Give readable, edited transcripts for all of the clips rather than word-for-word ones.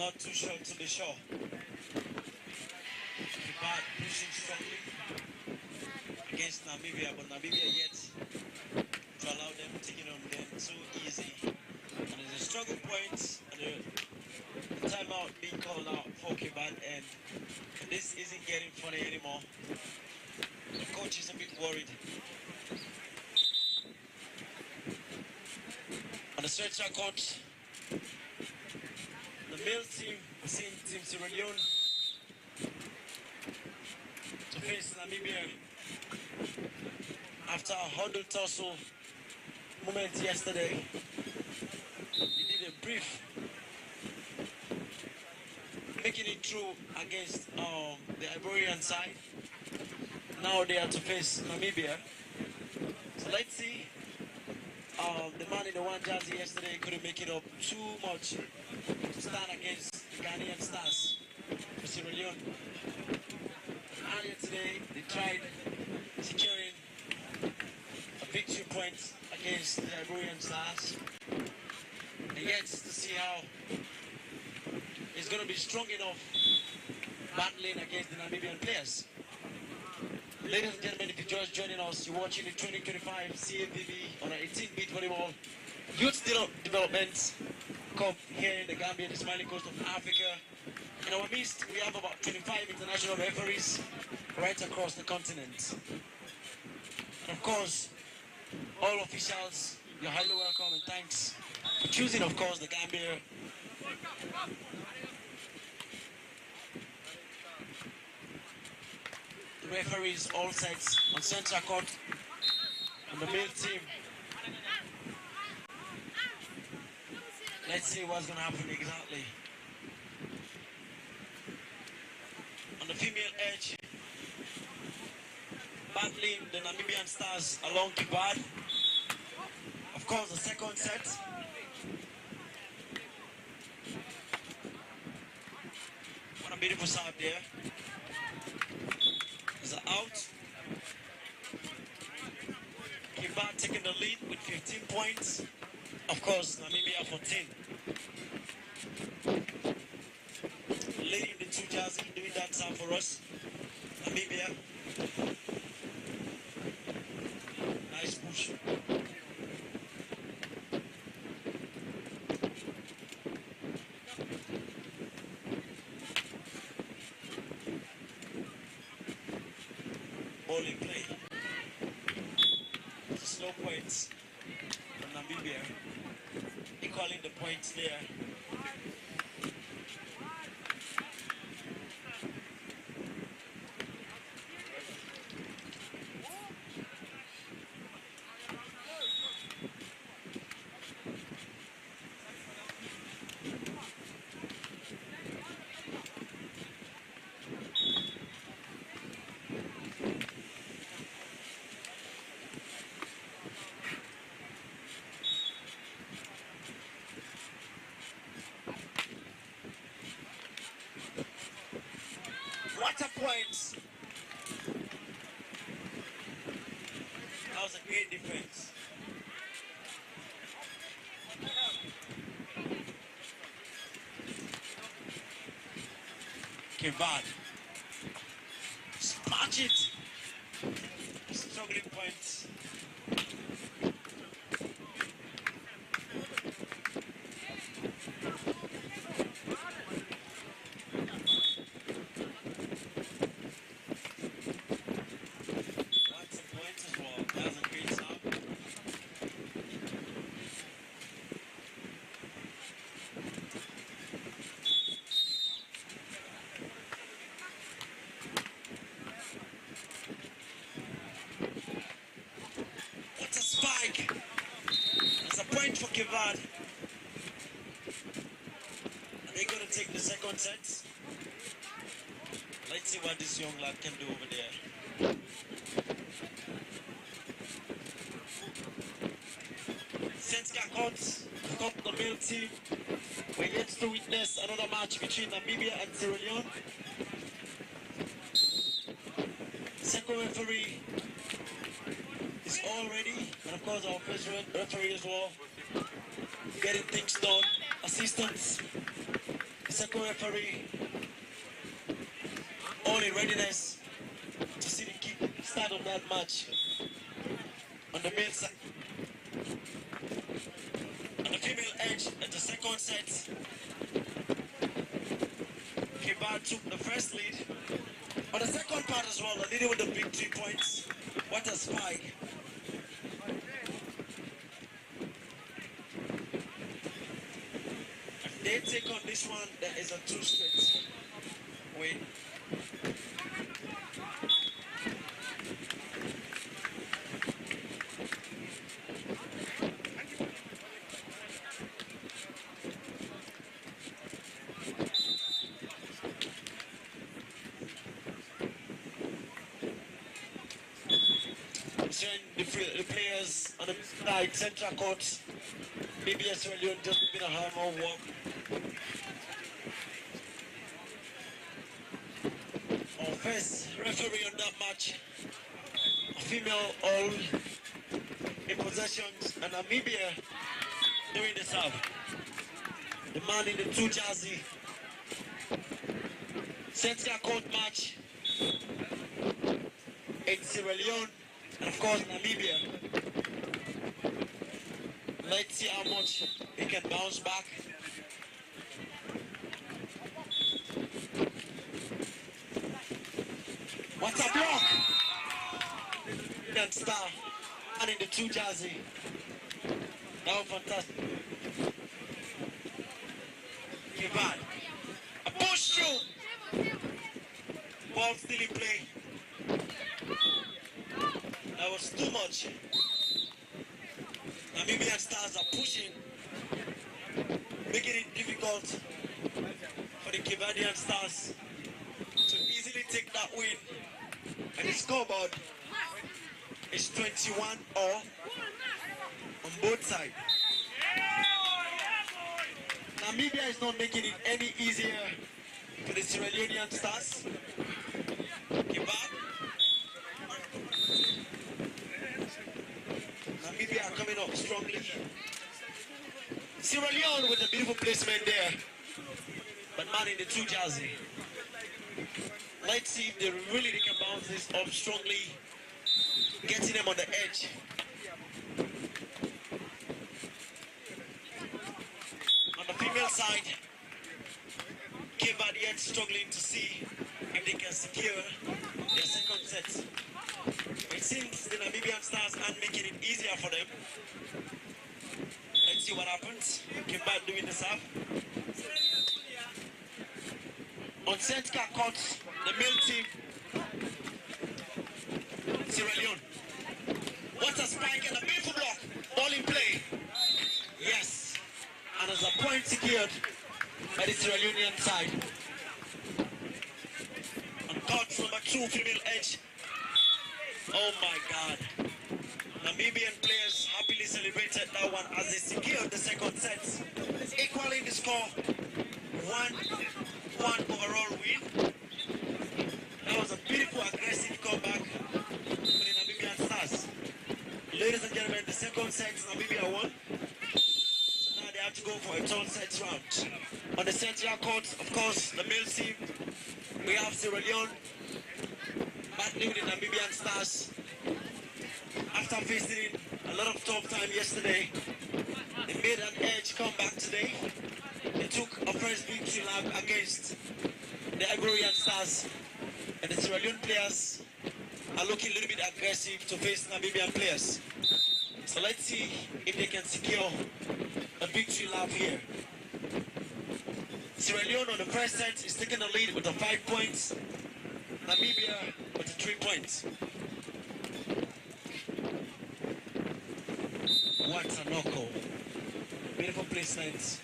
not too short to the shore. Kibad pushing strongly against Namibia, but Namibia yet to allow them taking on them too easy. And there's a struggle point and a timeout being called out for Kibad, and this isn't getting funny anymore. The coach is a bit worried. On the stretcher court, the male team, seeing Team Sierra Leone to face Namibia after a huddle tussle moment yesterday. They did a brief, making it through against the Ivorian side. Now they are to face Namibia. So let's see. The man in the one jersey yesterday couldn't make it up too much to stand against the Ghanaian stars for Sierra Leone. Earlier today, they tried securing a victory point against the Ivorian stars. And yet to see how it's going to be strong enough battling against the Namibian players. Ladies and gentlemen, if you're just joining us, you're watching the 2025 CAVB on an 18-bit volleyball youth development cup here in the Gambia, the smiling coast of Africa. In our midst, we have about 25 international referees right across the continent. And of course, all officials, you're highly welcome, and thanks for choosing, of course, the Gambia. The referees all sets on central court and the male team. Let's see what's going to happen exactly. On the female edge, battling the Namibian stars along Kibad. Of course, the second set. What a beautiful serve there. Is out. Kibad taking the lead with 15 points. Of course, Namibia 14. Leading the two jersey, doing that serve for us. Namibia. Nice push. Bowling play. Slow points from Namibia, equaling the points there. What a point! That was a great defense. Kibad. Smash it! Struggling points. It's a point for Kibad. Are they going to take the second set? Let's see what this young lad can do over there. Senska Courts, the male team. We're yet to witness another match between Namibia and Sierra Leone. Second referee is all ready, and of course our first referee as well, getting things done. Assistants second referee, all in readiness to see the start of that match. On the male side, on the female edge at the second set, KRAFT took the first lead. On the second part as well, leading with the big 3 points. What a spike. If they take on this one, there is a 2 straight win. The players on the side, central court, maybe SLE just been a hard more work. Our first referee on that match, a female all in possessions, and Namibia doing the serve. The man in the 2 jersey. Central court match in Sierra Leone. And of course, Namibia. Let's see how much he can bounce back. What a block! And star, and in the 2 jersey. That was fantastic. KRAFT. A push through. Ball still in play. That was too much. Namibian stars are pushing, making it difficult for the KRAFT stars to easily take that win. And the scoreboard is 21 all on both sides. Namibia is not making it any easier for the Sierra Leonean stars. KRAFT. Namibia are coming up strongly. Sierra Leone with a beautiful placement there. But man in the 2 jersey. Let's see if they can bounce this up strongly, getting them on the edge. On the female side, KRAFT yet struggling to see if they can secure their second set. It seems the Namibian stars aren't making it easier for them. Let's see what happens. KRAFT doing the serve. On center court, the male team, Sierra Leone. What a spike and a beautiful block. Ball in play. Yes. And there's a point secured by the Sierra Leonean side. On court number 2, female edge. Oh my God. Namibian players happily celebrated that one as they secured the second set. Equaling the score. 1-1 overall win. That was a beautiful aggressive comeback for the Namibian stars. Ladies and gentlemen, the second set Namibia won. So now they have to go for a third set round. On the central court, of course, the male team, we have Sierra Leone battling with the Namibian stars. After facing a lot of tough time yesterday, they made an edge comeback today. They took a first victory lap against the Ivorian stars, and the Sierra Leone players are looking a little bit aggressive to face Namibian players. So let's see if they can secure a victory lap here. Sierra Leone on the first set is taking the lead with the 5 points. Namibia with the 3 points. What a knockout. Beautiful placements.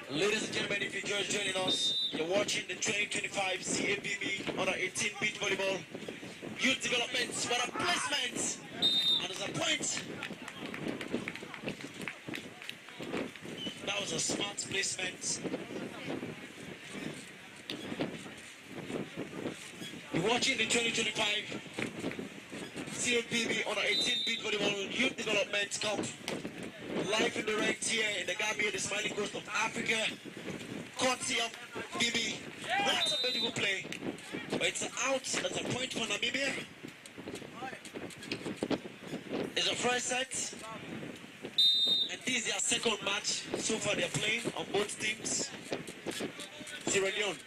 Ladies and gentlemen, if you're just joining us, you're watching the 2025 CAVB under 18 beach volleyball youth development. What a placement! And there's a point. That was a smart placement. You're watching the 2025 CAVB on 18 beat volleyball youth development cup. Live in the ranks here in the Gambia, the smiling coast of Africa. Courtesy of BB. What a beautiful play. But it's out. That's a point for Namibia. It's a first set. And this is their second match. So far they're playing on both teams. Sierra Leone.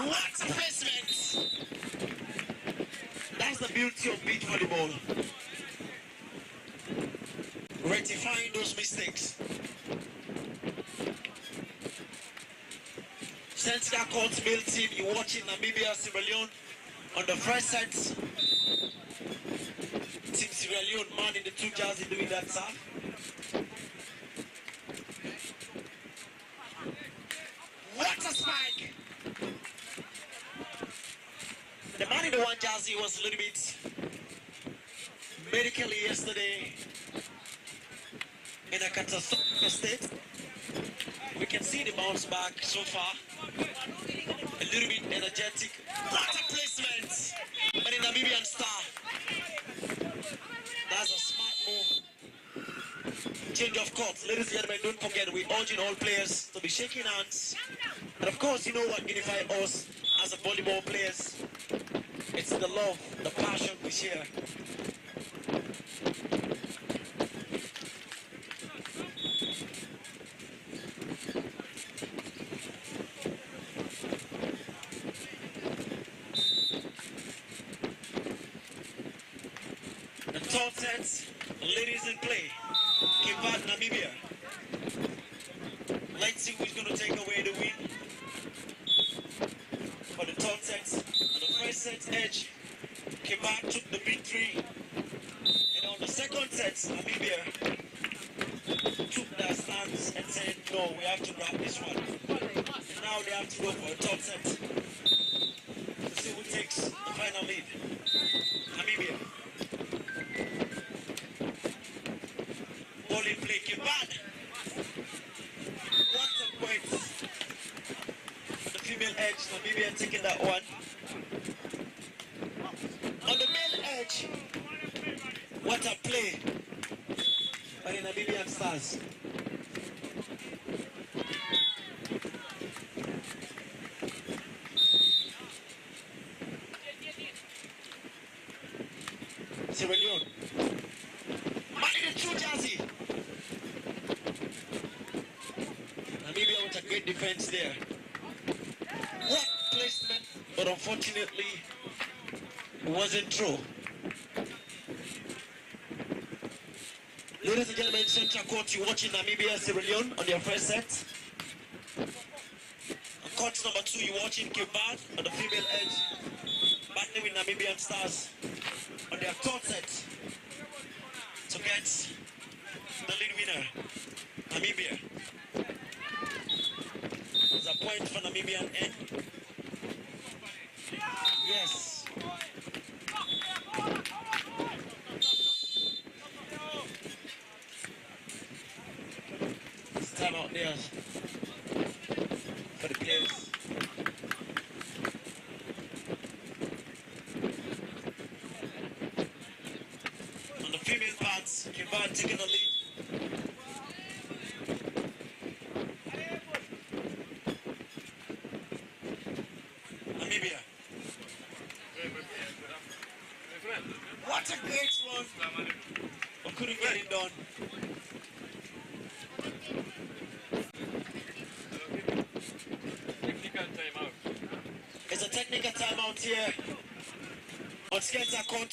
What a placement! That's the beauty of beach volleyball. Rectifying those mistakes. Central Court Mill team, you're watching Namibia, Sierra Leone on the first set. Team Sierra Leone man in the two jersey doing that serve. What a spike! The man in the one jersey was a little bit medically yesterday in a catastrophic state. We can see the bounce back so far. A little bit energetic. What a placement! But in Namibian star. That's a smart move. Change of course. Ladies and gentlemen, don't forget, we urging all players to be shaking hands. And of course, you know what unifies us as a volleyball players? It's the love, the passion we share. The third set, ladies in play. KRAFFT Namibia. Let's see who's going to take away the win for the third set. On the first set edge, KRAFFT took the victory. And on the second set, Namibia took their stance and said, no, we have to wrap this one. And now they have to go for a third set to see who takes the final lead. Namibia. Ball in play, KRAFFT. What a point. The female edge, Namibia taking that one. On the male edge, what a play by the Namibian Stars. Sierra Leone. Man in the true jersey. Namibia with a great defense there. What placement, but unfortunately, it wasn't true. Ladies and gentlemen, Central Court, you're watching Namibia, Sierra Leone on their first set. On court number 2, you're watching KRAFFT on the female edge, battling with Namibian Stars on their third set to get the lead winner, Namibia. There's a point for Namibian end. Yes. It's time out there for the players. On the female parts, KRAFFT taking the lead. Namibia. What a great run! But couldn't get it done. It's a technical timeout here on Central Court.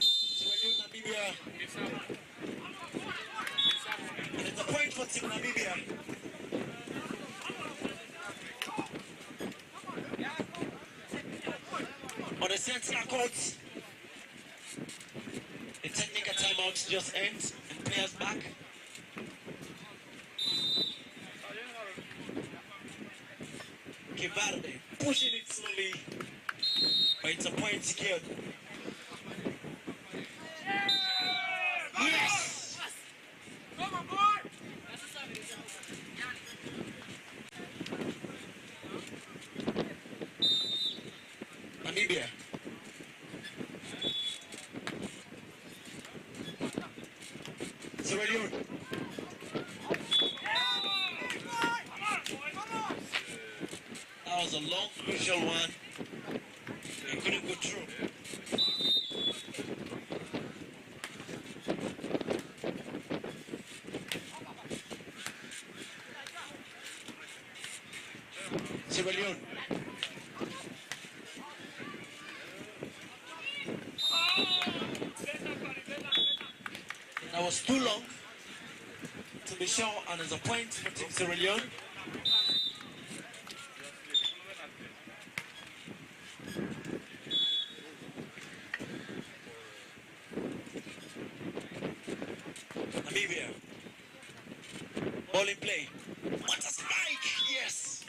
Sierra Leone, Namibia. And it's a point for Team Namibia. On the Central Court, the technical timeout just ends and players back. KRAFFT pushing it slowly, but it's a point secured. Yes! Namibia. Sierra Leone. That was a long, crucial one. He couldn't go through. Sierra Leone. That was too long to be sure, and there's a point for Team Sierra Leone. Namibia. Ball in play. What a spike! Yes!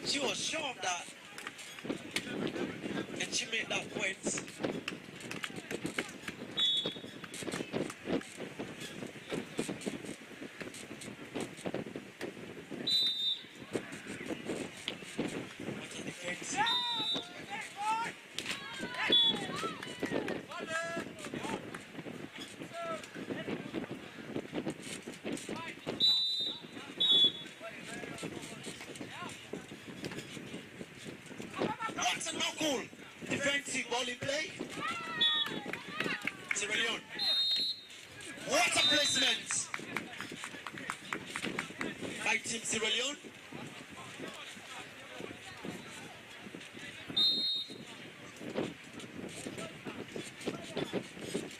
She was sure of that. And she made that point. That's a no goal. Defensive ball in play. Sierra Leone. What a placement by Team Sierra Leone.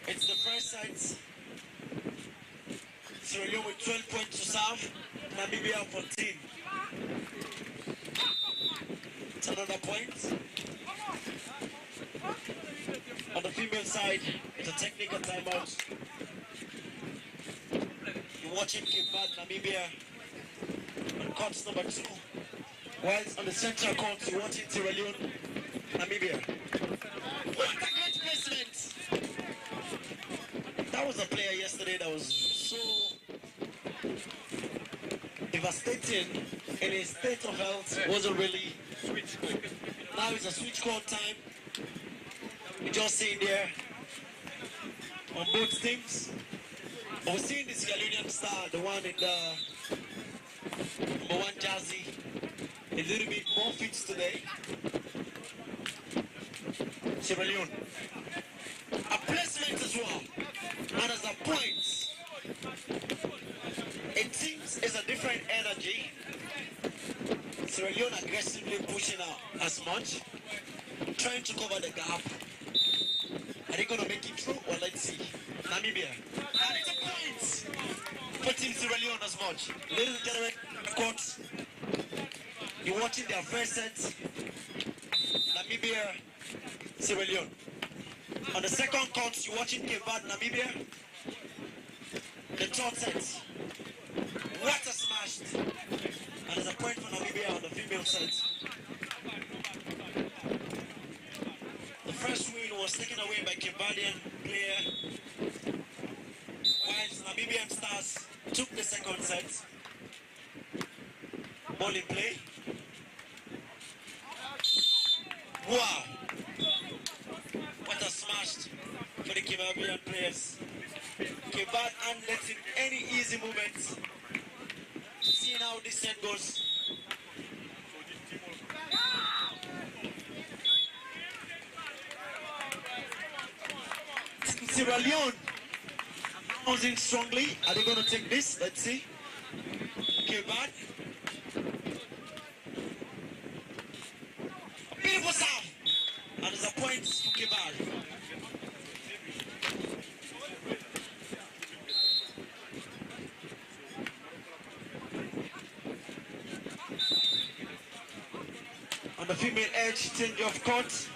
It's the first set. Sierra Leone with 12 points to serve. Namibia 14. It's another point. On the female side, it's a technical timeout. You're watching KRAFT Namibia on court number 2. Whilst on the central court, you're watching Sierra Leone Namibia. What a great placement! That was a player yesterday that was so devastating in his state of health. Wasn't really. Now it's a switch court time. You just see there on both teams. But we're seeing this Ghanaian star, the one in the number 1 jersey, a little bit more fit today. Sierra Leone. A placement as well. And as a point, it seems it's a different energy. Sierra Leone aggressively pushing out as much, trying to cover the gap. Are they going to make it through? Well, let's see. Namibia. And it's a point for Team Sierra Leone as much. Ladies and gentlemen, of course, you're watching their first set. Namibia, Sierra Leone. On the second court, you're watching KRAFT Namibia. The third set. What a smash! And there's a point for Namibia on the female set. The first win was taken away by KRAFTian player, whilst Namibian Stars took the second set. Ball in play. Wow! What a smash for the KRAFTian players. KRAFT aren't letting any easy movements. Seeing how this set goes. Sierra Leone goes in strongly. Are they going to take this? Let's see. KRAFT. Beautiful serve. And there's a point to KRAFT. On the female edge, change of court.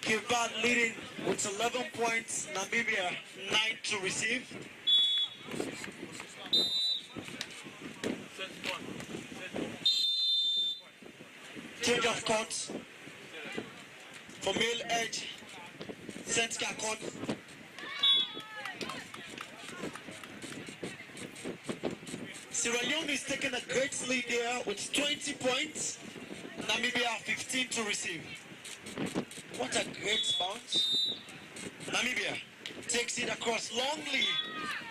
KRAFT leading with 11 points. Namibia 9 to receive. Change of court for male edge, center court. Sierra Leone is taking a great lead there with 20 points. Namibia 15 to receive. What a great bounce. Namibia. takes it across longly,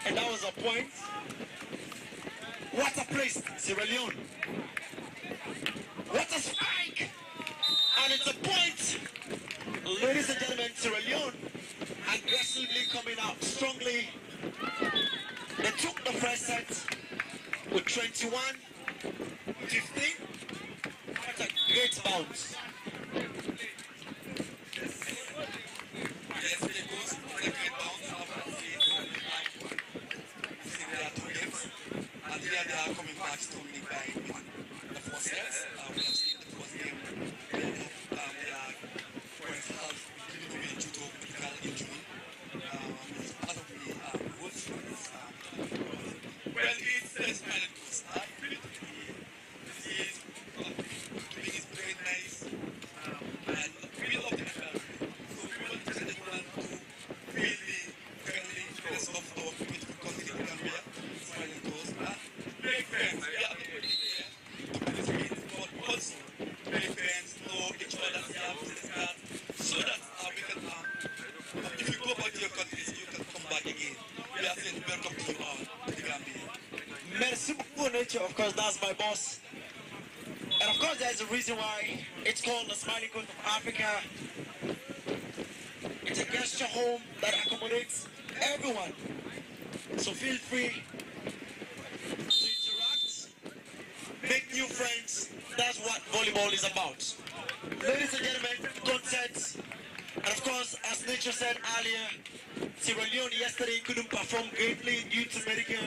and that was a point. What a place, Sierra Leone. What a spike! And it's a point. Ladies and gentlemen, Sierra Leone aggressively coming out strongly. They took the first set with 21-15. That's a great bounce. They are coming back strongly by winning the first set. We have seen the first game. They are first half due to critical injury. It's part of the rules for this. Well, it's the Spanish course. I feel it is doing is very nice. And we love the NFL. So we want to want to feel the friendly face of our beautiful country in Gambia. Spanish course. Make friends, we are people here to participate, but also make friends, know each other's cards, so that we can, if you go back to your countries, you can come back again. We are saying welcome to you all, to the Gambia. Merci beaucoup, Nature. Of course, that's my boss. And of course, there's a reason why it's called the Smiling Coast of Africa. It's a gesture home that accommodates everyone. So feel free to interact, make new friends. That's what volleyball is about. Ladies and gentlemen, concerts. And of course, as Nature said earlier, Sierra Leone yesterday couldn't perform greatly due to medical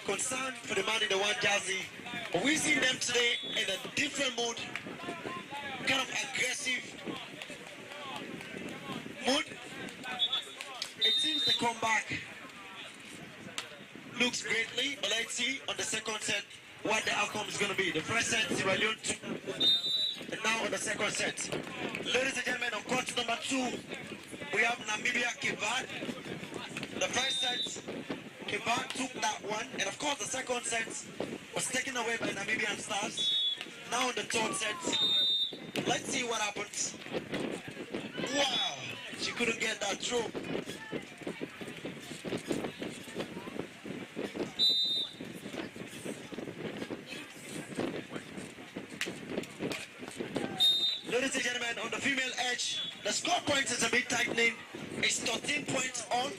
concern for the man in the white jersey. But we see them today in a different mood, kind of aggressive mood. It seems the comeback looks greatly, but let's see on the second set what the outcome is going to be. The first set, Sierra Leone 2, and now on the second set. Ladies and gentlemen, on court number 2, we have Namibia KAVB. The first set, KAVB took that one, and of course the second set was taken away by Namibian Stars. Now on the third set, let's see what happens. Wow, she couldn't get that through. Ladies and gentlemen, on the female edge, the score points is a bit tightening. It's 13 points on,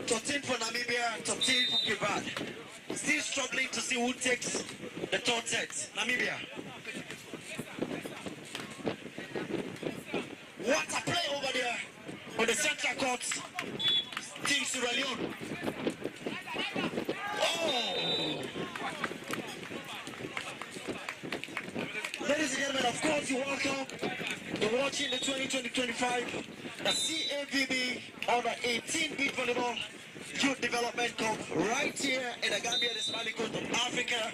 13 for Namibia, 13 for KAVB. Still struggling to see who takes the third set. Namibia. What a play over there on the central court. Team Sierra Leone. Oh! Ladies and gentlemen, of course you're welcome. You're watching the 2020-25, the CAVB under 18 beat volleyball youth development cup right here in the Gambia, the Smiling Coast of Africa.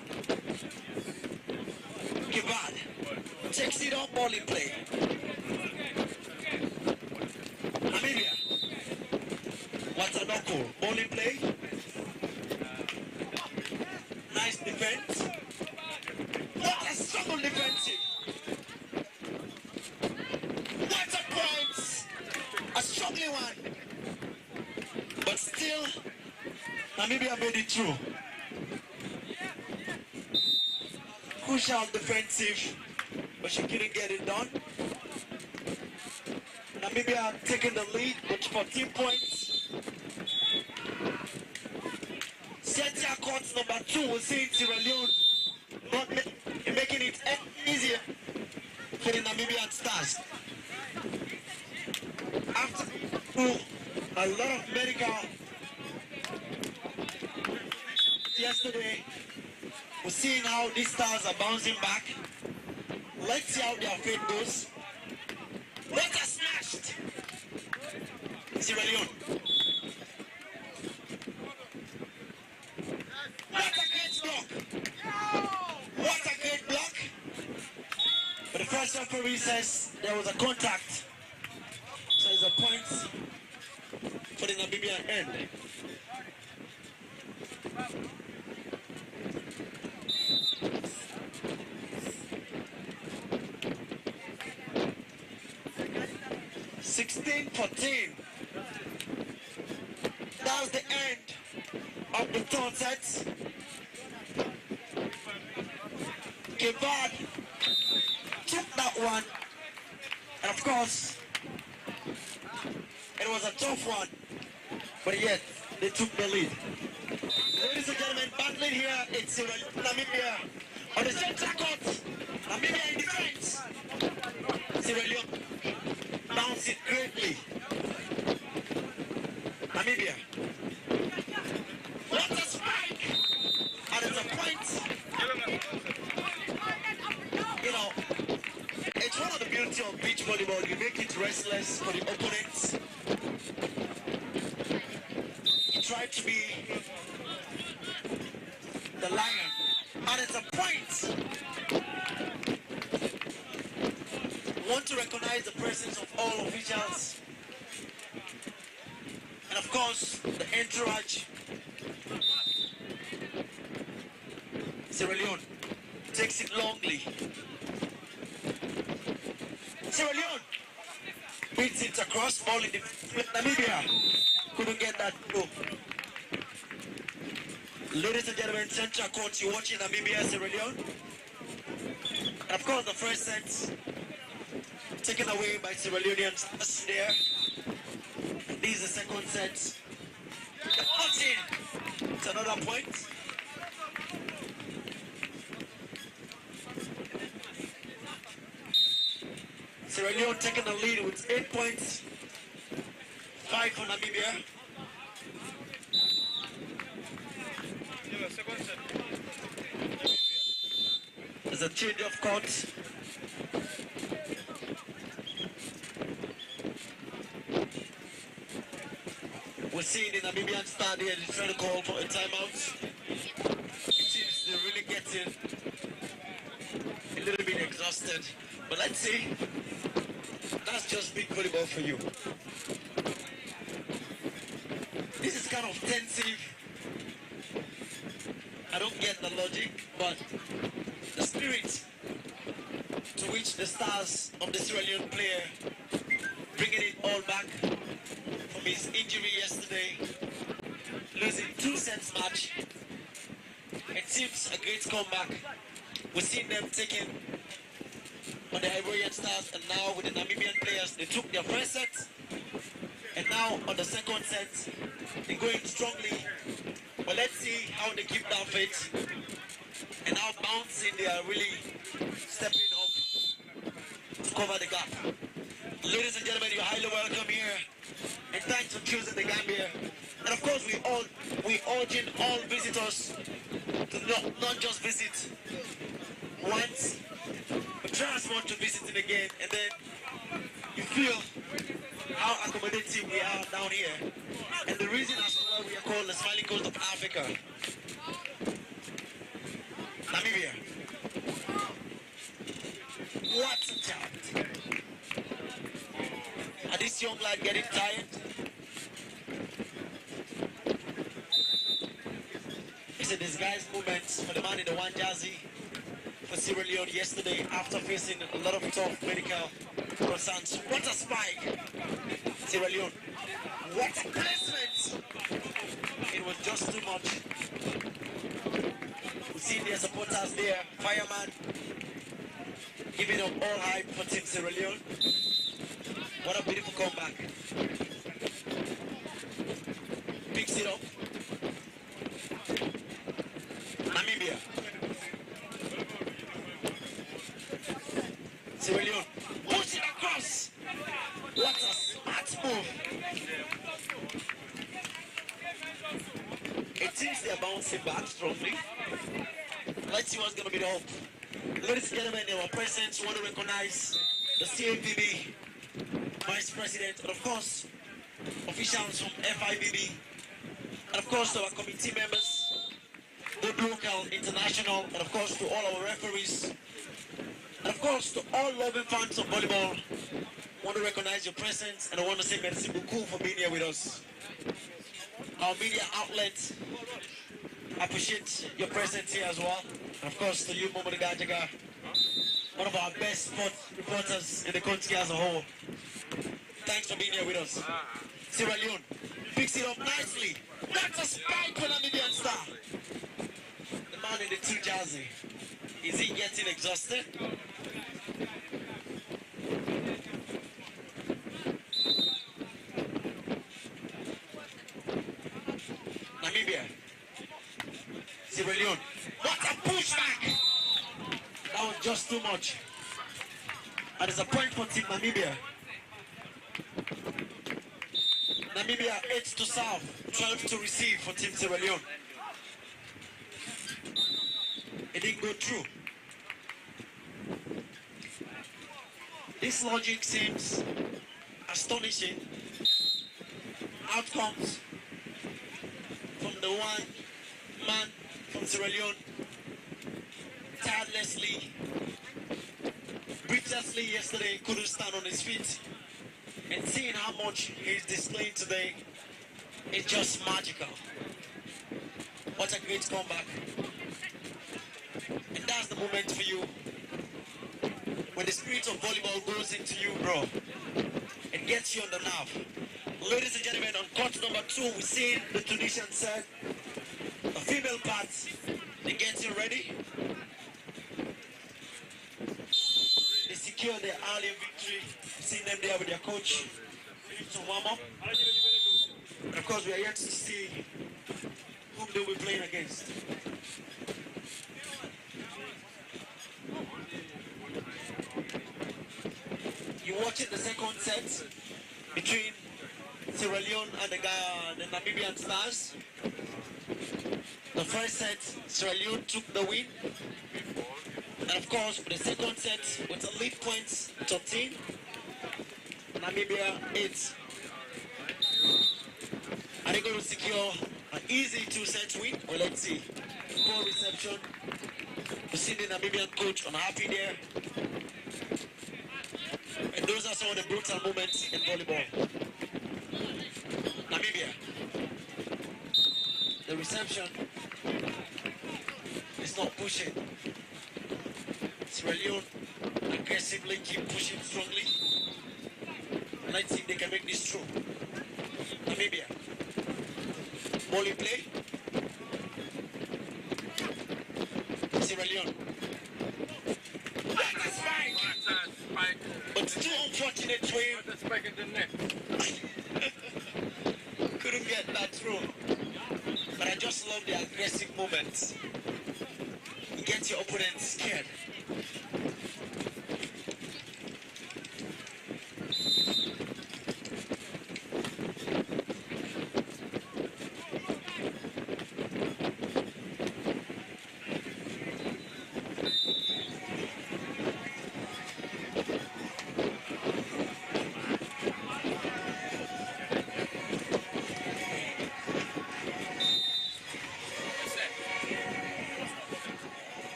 KAVB takes it on ball in play. Namibia, what's a knuckle? Ball in play. Nice defense. What a struggle defensive. What a point. A struggling one. But still, Namibia made it through. Crucial defensive, but she couldn't get it done. Namibia taking the lead with 14 points. Center court number 2 will see Sierra Leone not making it easier for the Namibian Stars. After a lot of medical yesterday, we're seeing how these Stars are bouncing back. Let's see how their fate goes. What a smashed! Sierra Leone. What a great block! What a great block! But the first referee says there was a contact. So there's a point for the Namibian end. that's the end of the third set. KRAFT took that one, and of course, it was a tough one, but yet they took the lead. Ladies and gentlemen, battling here, it's Namibia on the center court. Namibia in defense. Sierra Leone bounce it greatly. Namibia. What a spike! And it's a point. You know, it's one of the beauty of beach volleyball. You make it restless for the opponents. You try to be the lion. And it's a point. Want to recognize the presence of all officials and of course the entourage. Sierra Leone takes it longly. Sierra Leone beats it across, ball in the Namibia couldn't get that go. Ladies and gentlemen, central court, you're watching Namibia, Sierra Leone, and of course the first set taken away by Sierra Leoneans there. And this is the second set. It's another point. Sierra Leone taking the lead with 8 points. 5 for Namibia. There's a change of court. We're seeing the Namibian star here, they're trying to call for a timeout. It seems they're really getting a little bit exhausted. But let's see. That's just big volleyball for you. This is kind of tensive. I don't get the logic, but the spirit to which the stars of the Sierra Leone player bringing it all back from his injury yesterday, losing 2 sets match. It seems a great comeback. We've seen them taking on the Ivorian Stars, and now with the Namibian players, they took their first set, and now on the second set, they're going strongly. But let's see how they keep that fit, and how bouncing they are really stepping up to cover the gap. Ladies and gentlemen, you're highly welcome here, and thanks for choosing the Gambia. And of course, we urging all visitors to not just visit once, but try as much to visit it again, and then you feel how accommodative we are down here, and the reason as to why we are called the Smiling Coast of Africa. Namibia. What a chant. Are this young lad getting tired? It's a disguised movement for the man in the one jersey for Sierra Leone yesterday after facing a lot of tough medical concerns. What a spike! Sierra Leone. What a placement! It was just too much. We see their supporters there. Fireman giving up all hype for Team Sierra Leone. What a beautiful comeback. Picks it up. Namibia. Sierra Leone. Push it across. What a smart move. It seems they're bouncing back strongly. Let's see what's going to be the hope. Ladies and gentlemen, our presidents want to recognize the CAVB Vice President, and of course, officials from FIVB, and of course to our committee members, both local, international, and of course to all our referees, and of course to all loving fans of volleyball. I want to recognize your presence, and I want to say merci beaucoup for being here with us. Our media outlets appreciate your presence here as well. And of course to you, Momo Gajaga, one of our best sports reporters in the country as a whole. Thanks for being here with us. Sierra Leone picks it up nicely. That's a spike for Namibian star. The man in the 2 jersey. Is he getting exhausted? Namibia. Sierra Leone. What a pushback! That was just too much. And it's a point for Team Namibia. Namibia 8 to serve, 12 to receive for Team Sierra Leone. It didn't go through. This logic seems astonishing. Outcomes from the one man from Sierra Leone tirelessly, breathlessly yesterday, couldn't stand on his feet. And seeing how much he's displaying today is just magical. What a great comeback. And that's the moment for you. When the spirit of volleyball goes into you, bro, it gets you on the nerve. Ladies and gentlemen, on court number 2, we see the Tunisian set. The female parts, they get you ready. They secure their early victory. Seeing them there with their coach. To warm up. And of course, we are yet to see whom they'll be playing against. You're watching the second set between Sierra Leone and the Namibian Stars. The first set, Sierra Leone took the win. And of course, for the second set, with a lead points 13, Namibia 8. Are they going to secure an easy 2-set win? Well, let's see. Poor reception. We see the Namibian coach unhappy there. And those are some of the brutal moments in volleyball. Namibia. The reception is not pushing. Sierra Leone aggressively keep pushing strongly. And let's see if they can make this through. Namibia. Volley play. Sierra Leone. That's a spike! But too unfortunate for him. That's a spike in the net. Couldn't get that through. But I just love the aggressive moments. You get your opponent scared.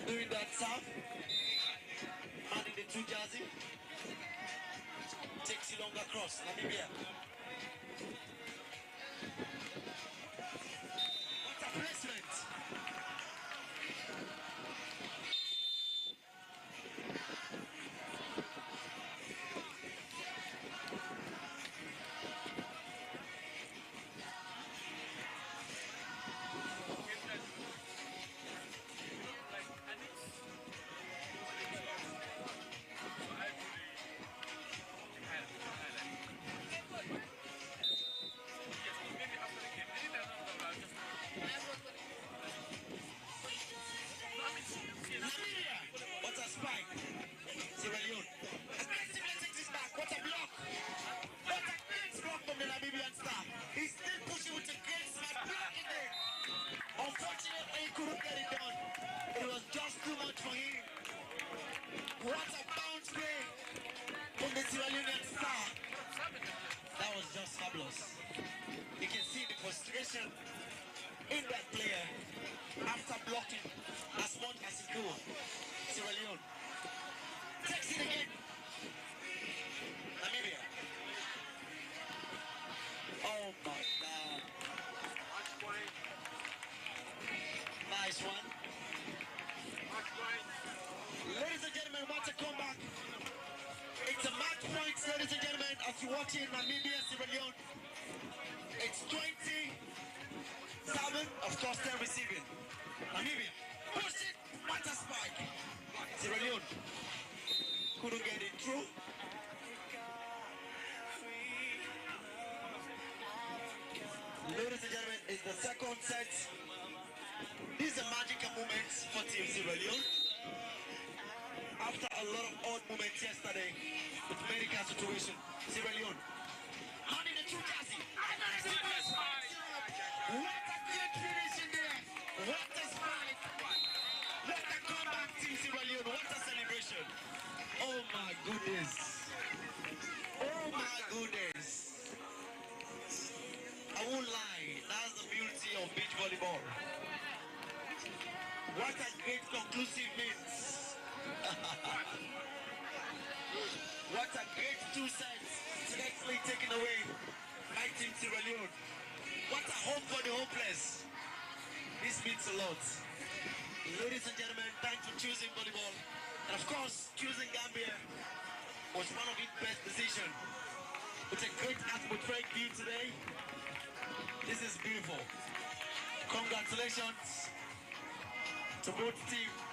Doing that serve, man in the 2 jersey, takes it long across, Namibia. What a placement! fabulous. You can see the frustration in that player after blocking as much as he could. Sierra Leone takes it again. Namibia. Oh my God. Nice one. Ladies and gentlemen, what a comeback. It's a match point, ladies and gentlemen, as you watch in Namibia, Sierra Leone. It's 27, of course, 10 receiving. Namibia, push it, what a spike. Sierra Leone couldn't get it through. Ladies and gentlemen, it's the second set. These are magical moments for Team Sierra Leone. After a lot of odd moments yesterday with medical situation, Sierra Leone. Honey the true jersey. What a great finish in there. What a spike. What a comeback, Team Sierra Leone. What a celebration. Oh my goodness. Oh my goodness. I won't lie. That's the beauty of beach volleyball. What a great conclusive means. What a great 2 sets slightly taken away by Team Sierra Leone. What a hope for the hopeless. This means a lot. Ladies and gentlemen, thanks for choosing volleyball. And of course, choosing Gambia was one of its best decisions. It's a great atmospheric view today. This is beautiful. Congratulations to both teams.